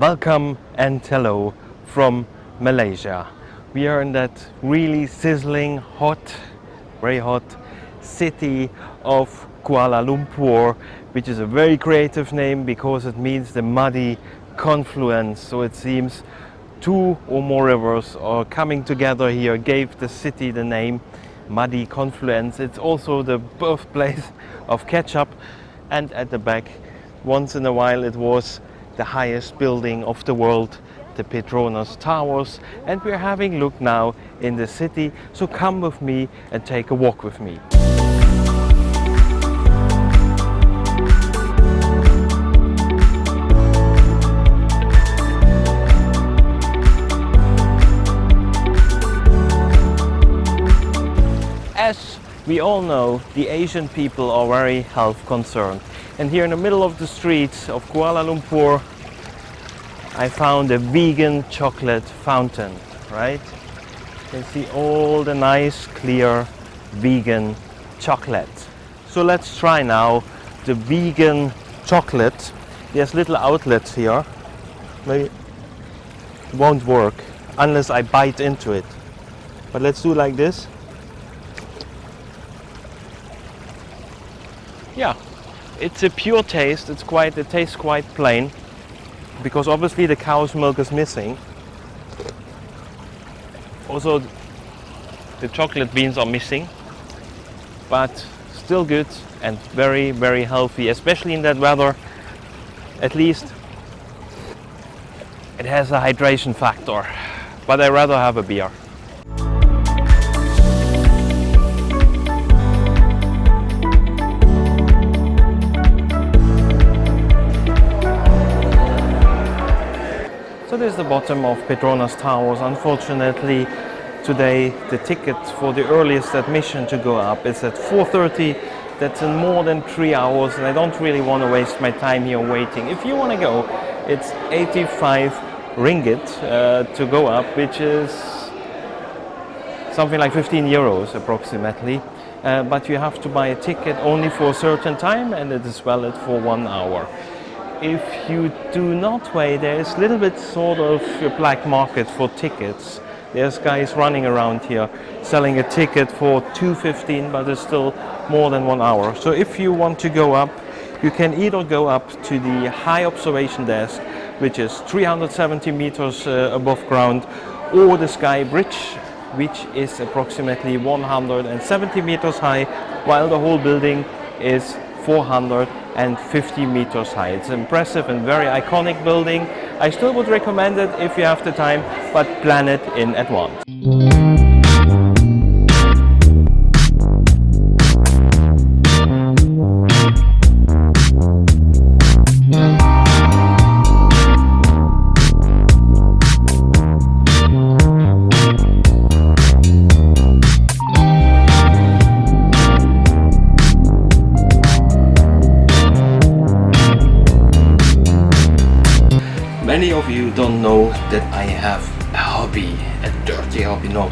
Welcome and hello from Malaysia. We are in that really sizzling, hot, very hot city of Kuala Lumpur, which is a very creative name because it means the muddy confluence. So it seems two or more rivers are coming together here, gave the city the name Muddy Confluence. It's also the birthplace of ketchup, and at the back, once in a while, it was the highest building of the world, the Petronas Towers, and we're having a look now in the city. So come with me and take a walk with me. As we all know, the Asian people are very health concerned. And here in the middle of the streets of Kuala Lumpur, I found a vegan chocolate fountain, right? You can see all the nice, clear vegan chocolate. So let's try now the vegan chocolate. There's little outlets here. Maybe it won't work unless I bite into it. But let's do like this. Yeah, it's a pure taste. It tastes quite plain because obviously the cow's milk is missing. Also, the chocolate beans are missing, but still good and very, very healthy, especially in that weather. At least it has a hydration factor, but I rather have a beer. So this is the bottom of Petronas Towers. Unfortunately, today the ticket for the earliest admission to go up is at 4:30. That's in more than 3 hours, and I don't really want to waste my time here waiting. If you want to go, it's 85 ringgit to go up, which is something like 15 euros approximately. But you have to buy a ticket only for a certain time, and it is valid for 1 hour. If you do not wait, there is a little bit sort of a black market for tickets. There's guys running around here selling a ticket for 2.15, but it's still more than 1 hour. So if you want to go up, you can either go up to the high observation desk, which is 370 meters above ground, or the sky bridge, which is approximately 170 meters high, while the whole building is 450 meters high. It's an impressive and very iconic building. I still would recommend it if you have the time, but plan it in advance. Many of you don't know that I have a hobby, a dirty hobby. No,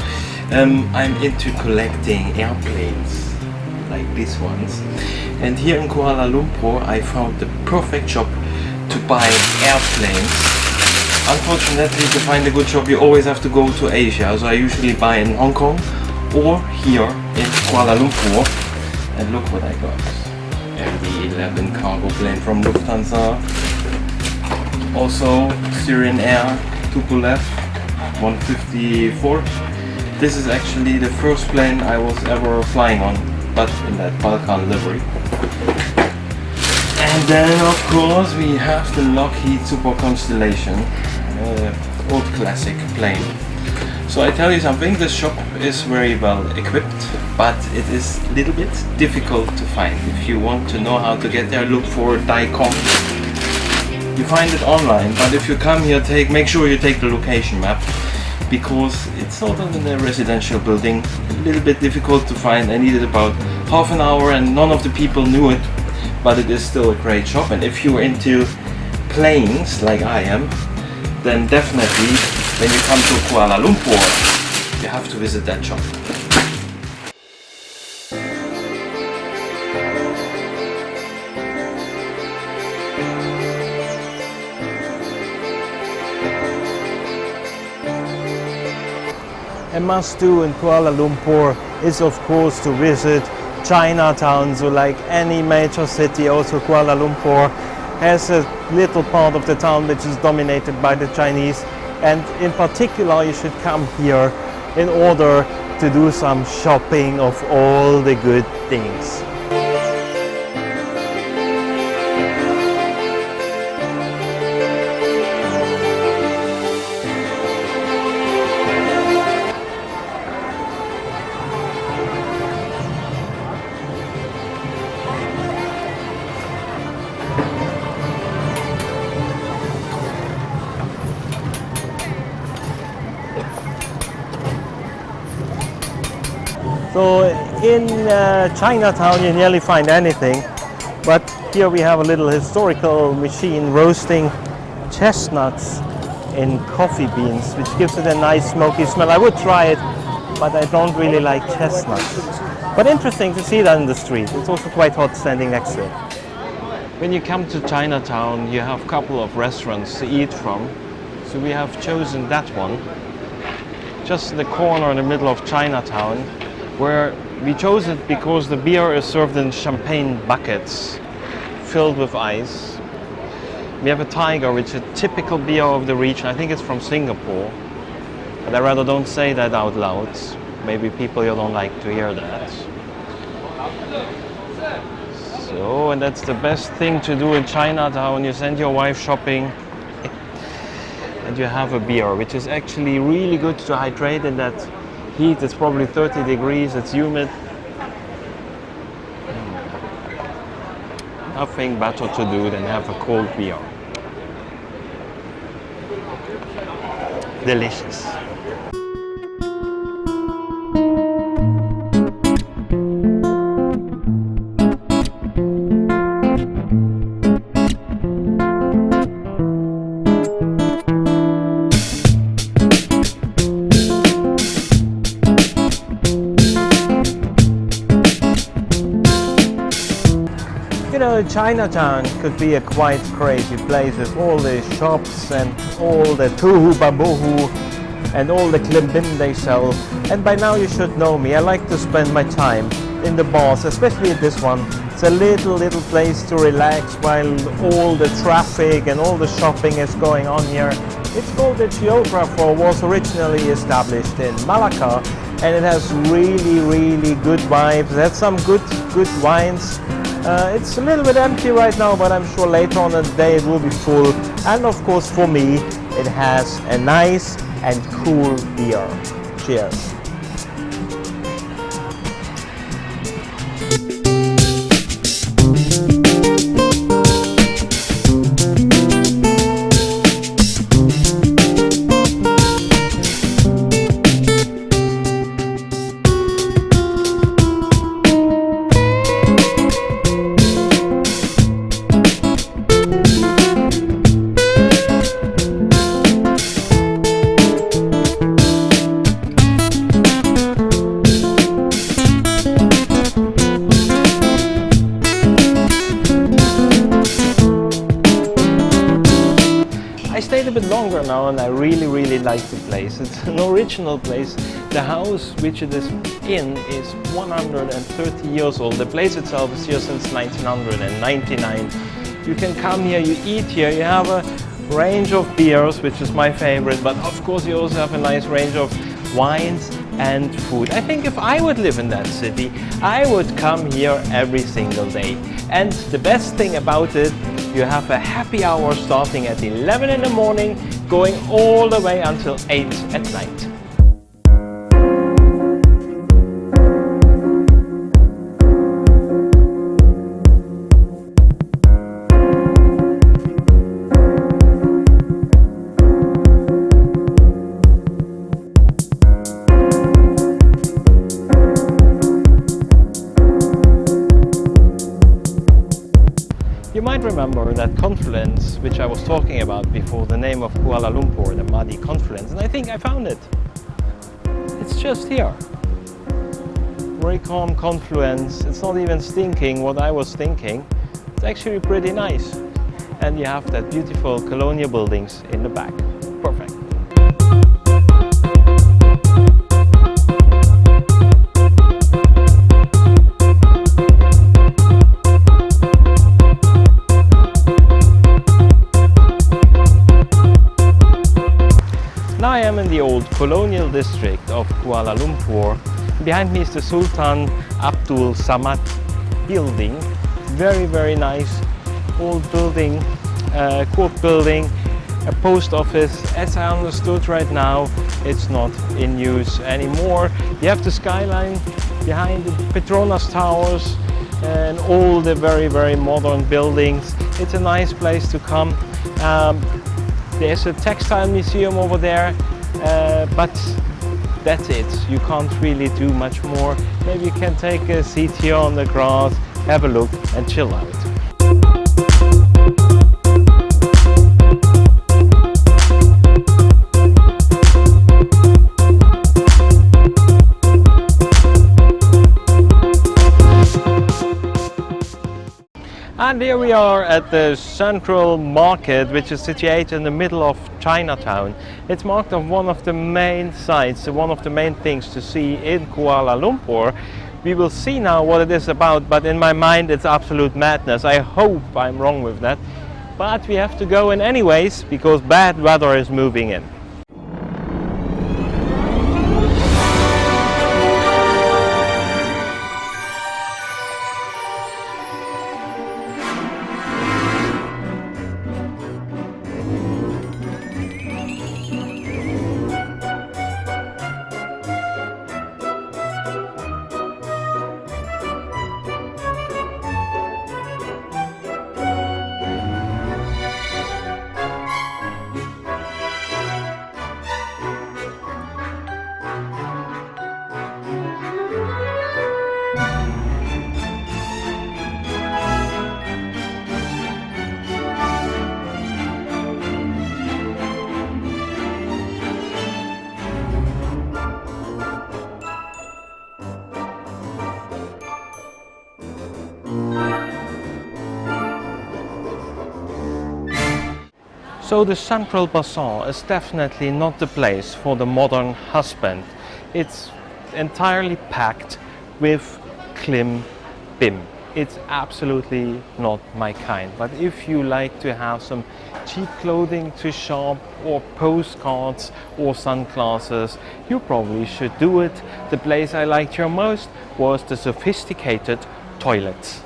I'm into collecting airplanes like these ones. And here in Kuala Lumpur, I found the perfect shop to buy airplanes. Unfortunately, to find a good shop, you always have to go to Asia. So I usually buy in Hong Kong or here in Kuala Lumpur. And look what I got. MD-11 cargo plane from Lufthansa. Also Syrian Air Tupolev 154. This is actually the first plane I was ever flying on, but in that Balkan livery. And then of course we have the Lockheed Super Constellation, old classic plane. So I tell you something, this shop is very well equipped, but it is a little bit difficult to find. If you want to know how to get there, look for Daikon. You find it online, but if you come here, make sure you take the location map, because it's sort of in a residential building, a little bit difficult to find. I needed about half an hour and none of the people knew it, but it is still a great shop. And if you're into planes like I am, then definitely when you come to Kuala Lumpur, you have to visit that shop. a must-do in Kuala Lumpur is of course to visit Chinatown. So like any major city, also Kuala Lumpur has a little part of the town which is dominated by the Chinese, and in particular you should come here in order to do some shopping of all the good things. So in Chinatown you nearly find anything, but here we have a little historical machine roasting chestnuts in coffee beans, which gives it a nice smoky smell. I would try it, but I don't really like chestnuts. But interesting to see that in the street. It's also quite hot standing next to it. When you come to Chinatown, you have a couple of restaurants to eat from. So we have chosen that one, just in the corner in the middle of Chinatown, where we chose it because the beer is served in champagne buckets filled with ice. We have a tiger, which is a typical beer of the region. I think it's from Singapore, but I rather don't say that out loud. Maybe people you don't like to hear that. So, and that's the best thing to do in Chinatown. You send your wife shopping and you have a beer, which is actually really good to hydrate in that heat. It's probably 30 degrees, it's humid. Nothing better to do than have a cold beer. Delicious. Chinatown could be a quite crazy place with all the shops and all the tohu babohu and all the klimbim they sell. And by now you should know me. I like to spend my time in the bars, especially at this one. It's a little place to relax while all the traffic and all the shopping is going on here. It's called the Geographer, was originally established in Malacca, and it has really good vibes. It has some good wines. It's a little bit empty right now, but I'm sure later on in the day it will be full. And of course for me, it has a nice and cool beer. Cheers. A bit longer now, and I really like the place. It's an original place. The house which it is in is 130 years old. The place itself is here since 1999. You can come here, you eat here, you have a range of beers, which is my favorite, but of course you also have a nice range of wines and food. I think if I would live in that city, I would come here every single day. And the best thing about it, you have a happy hour starting at 11 in the morning, going all the way until 8 at night. You might remember that Confluence, which I was talking about before, the name of Kuala Lumpur, the muddy Confluence, and I think I found it. It's just here. Very calm Confluence. It's not even stinking what I was thinking. It's actually pretty nice. And you have that beautiful colonial buildings in the back. Perfect. very old Colonial District of Kuala Lumpur. Behind me is the Sultan Abdul Samad Building. Very nice old building, court building, a post office. As I understood right now, it's not in use anymore. You have the skyline behind the Petronas Towers and all the very modern buildings. It's a nice place to come. There's a textile museum over there, but that's it. You can't really do much more. Maybe you can take a seat here on the grass, have a look and chill out. And here we are at the central market, which is situated in the middle of Chinatown. It's marked as one of the main sites, one of the main things to see in Kuala Lumpur. We will see now what it is about, but in my mind it's absolute madness. I hope I'm wrong with that. But we have to go in anyways, because bad weather is moving in. So the Central Bazaar is definitely not the place for the modern husband. It's entirely packed with klim bim. It's absolutely not my kind. But if you like to have some cheap clothing to shop, or postcards or sunglasses, you probably should do it. The place I liked here most was the sophisticated toilets.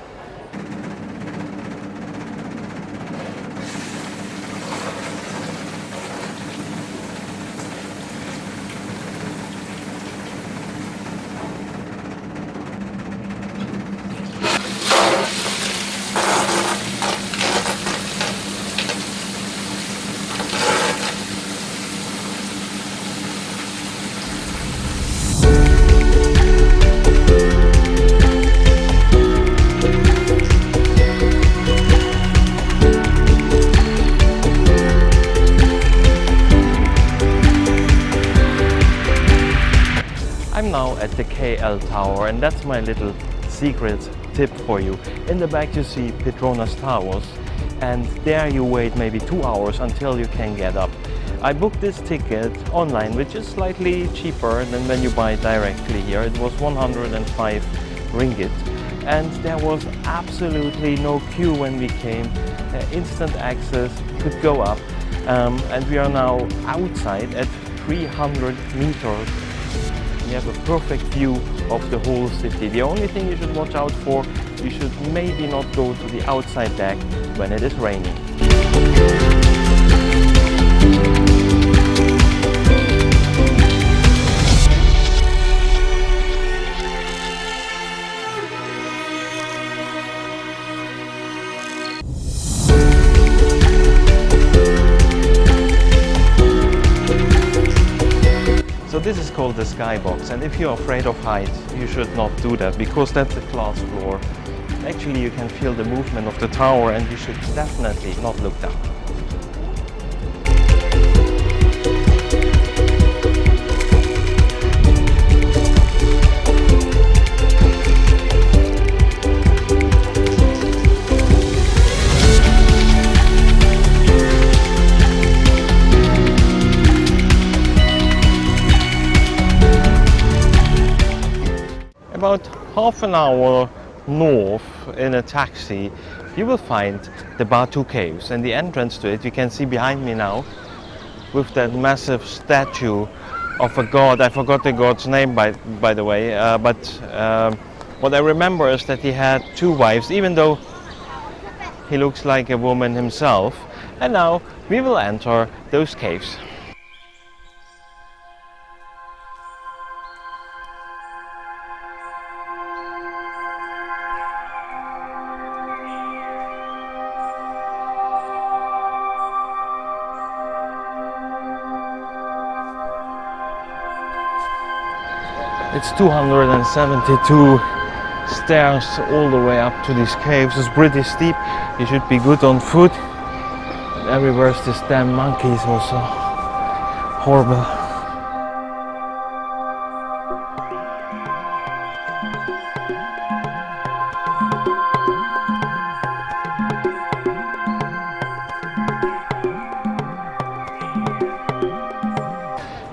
I'm now at the KL Tower, and that's my little secret tip for you. In the back you see Petronas Towers, and there you wait maybe 2 hours until you can get up. I booked this ticket online, which is slightly cheaper than when you buy directly here. It was 105 ringgit, and there was absolutely no queue when we came. Instant access, could go up, and we are now outside at 300 meters. You have a perfect view of the whole city. The only thing you should watch out for, you should maybe not go to the outside deck when it is raining. So this is called the skybox, and if you're afraid of heights, you should not do that, because that's a glass floor. Actually, you can feel the movement of the tower, and you should definitely not look down. About half an hour north in a taxi, you will find the Batu Caves, and the entrance to it you can see behind me now, with that massive statue of a god. I forgot the god's name by the way, but what I remember is that he had two wives, even though he looks like a woman himself. And now we will enter those caves. It's 272 stairs all the way up to these caves. It's pretty steep. You should be good on foot. Everywhere's this damn monkeys also. Horrible.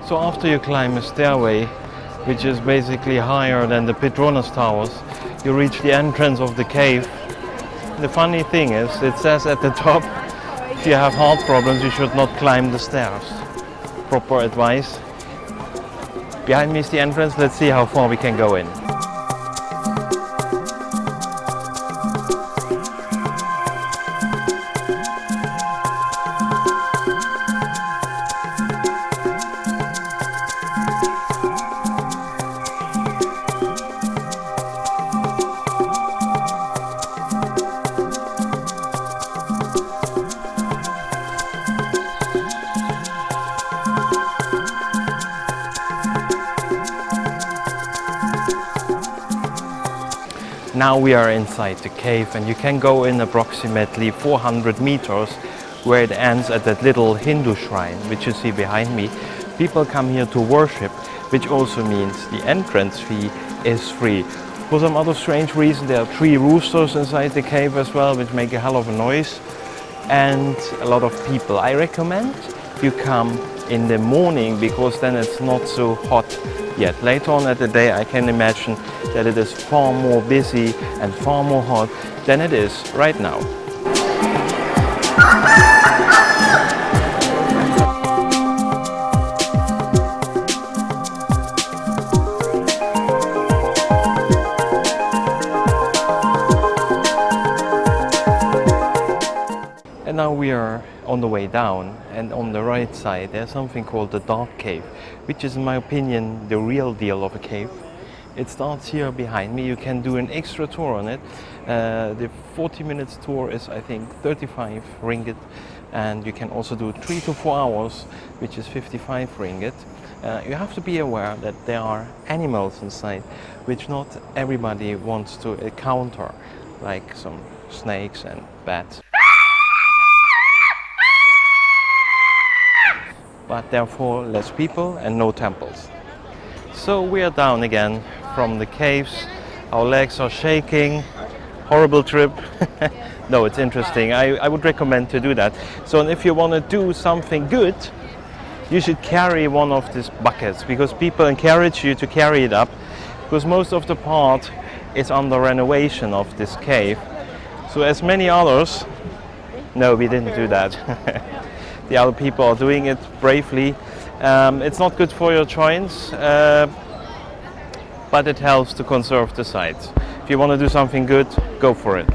So after you climb a stairway, which is basically higher than the Petronas Towers, you reach the entrance of the cave. The funny thing is, it says at the top, if you have heart problems, you should not climb the stairs. Proper advice. Behind me is the entrance. Let's see how far we can go in. Now we are inside the cave, and you can go in approximately 400 meters where it ends at that little Hindu shrine which you see behind me. People come here to worship, which also means the entrance fee is free. For some other strange reason, there are 3 roosters inside the cave as well, which make a hell of a noise, and a lot of people. I recommend you come in the morning because then it's not so hot yet. Later on at the day, I can imagine that it is far more busy and far more hot than it is right now. And now we are on the way down, and on the right side there's something called the Dark Cave, which is in my opinion the real deal of a cave. It starts here behind me. You can do an extra tour on it. The 40 minutes tour is I think 35 ringgit, and you can also do 3 to 4 hours, which is 55 ringgit. You have to be aware that there are animals inside which not everybody wants to encounter, like some snakes and bats. But therefore less people and no temples. So we are down again from the caves. Our legs are shaking. Horrible trip. No, it's interesting. I would recommend to do that. So if you want to do something good, you should carry one of these buckets, because people encourage you to carry it up, because most of the part is under renovation of this cave. So as many others, no, we didn't do that. The other people are doing it bravely. It's not good for your joints, but it helps to conserve the sites. If you want to do something good, go for it.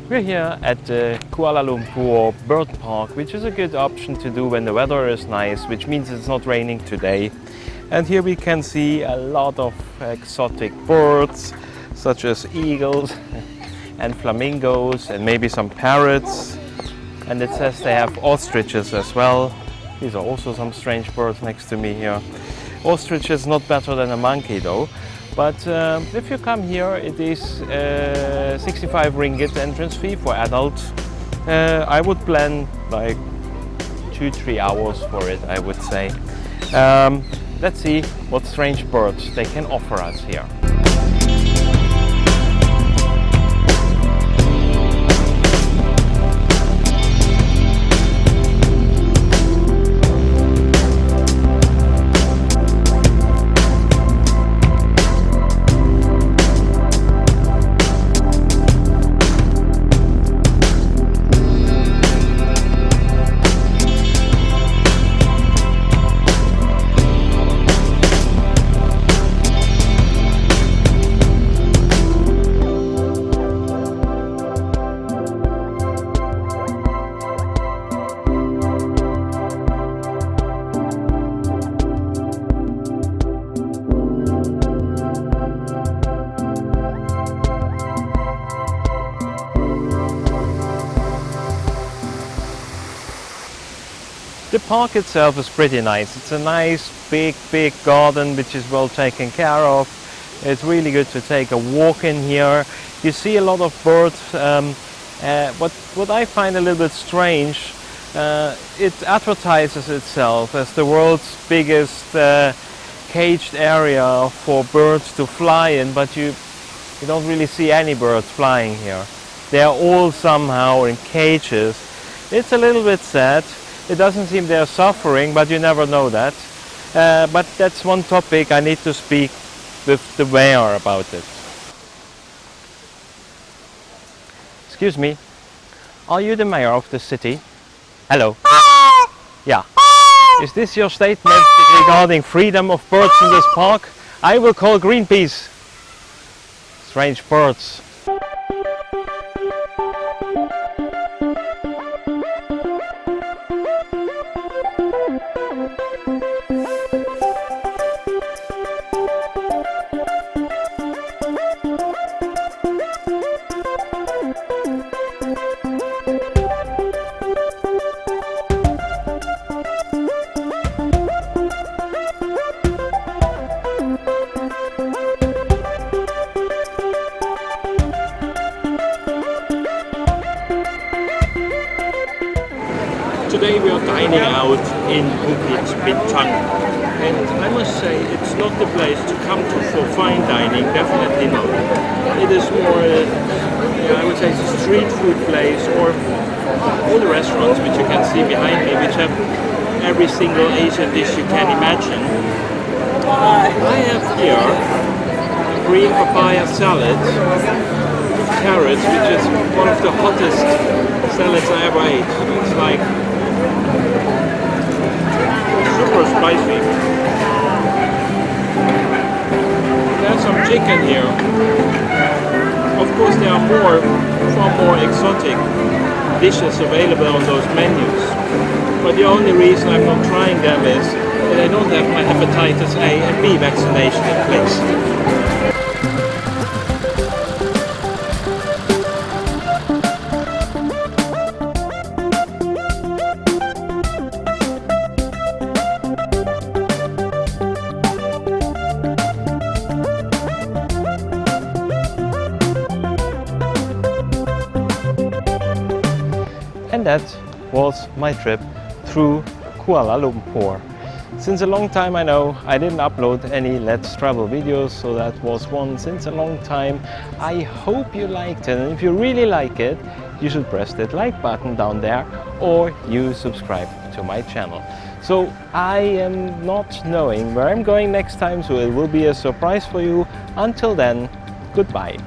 We're here at the Kuala Lumpur Bird Park, which is a good option to do when the weather is nice, which means it's not raining today. And here we can see a lot of exotic birds, such as eagles and flamingos and maybe some parrots. And it says they have ostriches as well. These are also some strange birds next to me here. Ostrich is not better than a monkey though. But if you come here, it is 65 ringgit entrance fee for adults. I would plan like 2-3 hours for it, I would say. Let's see what strange birds they can offer us here. The park itself is pretty nice. It's a nice big garden which is well taken care of. It's really good to take a walk in here. You see a lot of birds. What I find a little bit strange, it advertises itself as the world's biggest caged area for birds to fly in, but you don't really see any birds flying here. They are all somehow in cages. It's a little bit sad. It doesn't seem they're suffering, but you never know that. But that's one topic I need to speak with the mayor about it. Excuse me, are you the mayor of the city? Hello. Yeah. Is this your statement regarding freedom of birds in this park? I will call Greenpeace. Strange birds. Today we are dining out in Bukit Bintang, and I must say it's not the place to come to for fine dining, definitely not. It is more, I would say it's a street food place, or all the restaurants which you can see behind me, which have every single Asian dish you can imagine. I have here a green papaya salad with carrots, which is one of the hottest salads I ever ate. It's like super spicy. There's some chicken here. Of course there are far more exotic dishes available on those menus. But the only reason I'm not trying them is that I don't have my hepatitis A and B vaccination in place. And that was my trip through Kuala Lumpur. Since a long time I know I didn't upload any Let's Travel videos, so that was one since a long time. I hope you liked it, and if you really like it, you should press that like button down there, or you subscribe to my channel. So I am not knowing where I'm going next time, so it will be a surprise for you. Until then, goodbye.